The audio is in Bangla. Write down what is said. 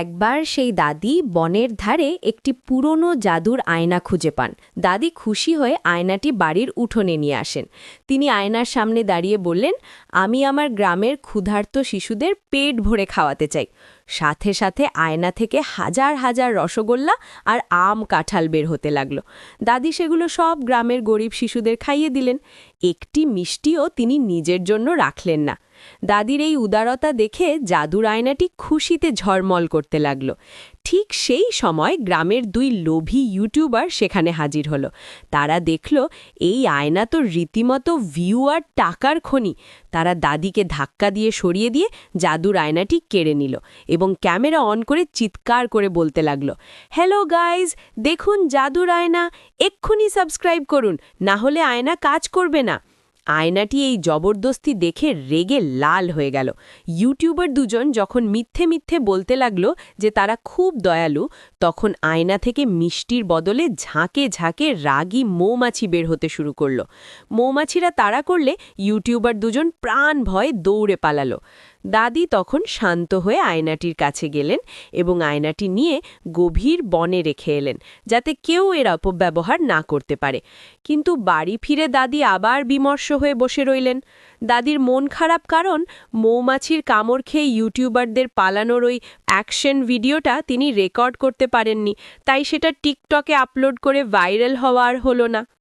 একবার সেই দাদি বনের ধারে একটি পুরনো জাদুর আয়না খুঁজে পান। দাদি খুশি হয়ে আয়নাটি বাড়ির উঠোনে নিয়ে আসেন। তিনি আয়নার সামনে দাঁড়িয়ে বললেন, আমি আমার গ্রামের ক্ষুধার্ত শিশুদের পেট ভরে খাওয়াতে চাই। সাথে সাথে আয়না থেকে হাজার হাজার রসগোল্লা আর আম কাঁঠাল বের হতে লাগলো। দাদি সেগুলো সব গ্রামের গরিব শিশুদের খাইয়ে দিলেন। একটি মিষ্টিও তিনি নিজের জন্য রাখলেন না। দাদির এই উদারতা দেখে জাদুর আয়নাটি খুশিতে ঝলমল করতে লাগল। ঠিক সেই সময় গ্রামের দুই লোভী ইউটিউবার সেখানে হাজির হলো। তারা দেখল এই আয়না তো রীতিমতো ভিউ আর টাকার খনি। তারা দাদিকে ধাক্কা দিয়ে সরিয়ে দিয়ে জাদুর আয়নাটি কেড়ে নিল এবং ক্যামেরা অন করে চিৎকার করে বলতে লাগলো, হ্যালো গাইজ, দেখুন জাদুর আয়না, এক্ষুনি সাবস্ক্রাইব করুন, না হলে আয়না কাজ করবে না। আয়নাটি এই জবরদস্তি দেখে রেগে লাল হয়ে গেল। ইউটিউবার দুজন যখন মিথ্যে মিথ্যে বলতে লাগলো যে তারা খুব দয়ালু, তখন আয়না থেকে মিষ্টির বদলে ঝাঁকে ঝাঁকে রাগী মৌমাছি বের হতে শুরু করলো। মৌমাছিরা তাড়া করলে ইউটিউবার দুজন প্রাণ ভয়ে দৌড়ে পালালো। দাদি তখন শান্ত হয়ে আয়নাটির কাছে গেলেন এবং আয়নাটি নিয়ে গভীর বনে রেখে এলেন, যাতে কেউ এর অপব্যবহার না করতে পারে। কিন্তু বাড়ি ফিরে দাদি আবার বিমর্ষ হয়ে বসে রইলেন। দাদির মন খারাপ, কারণ মৌমাছির কামড় খেয়ে ইউটিউবারদের পালানোর ওই অ্যাকশন ভিডিওটা তিনি রেকর্ড করতে পারেননি, তাই সেটা টিকটকে আপলোড করে ভাইরাল হওয়া আর হলো না।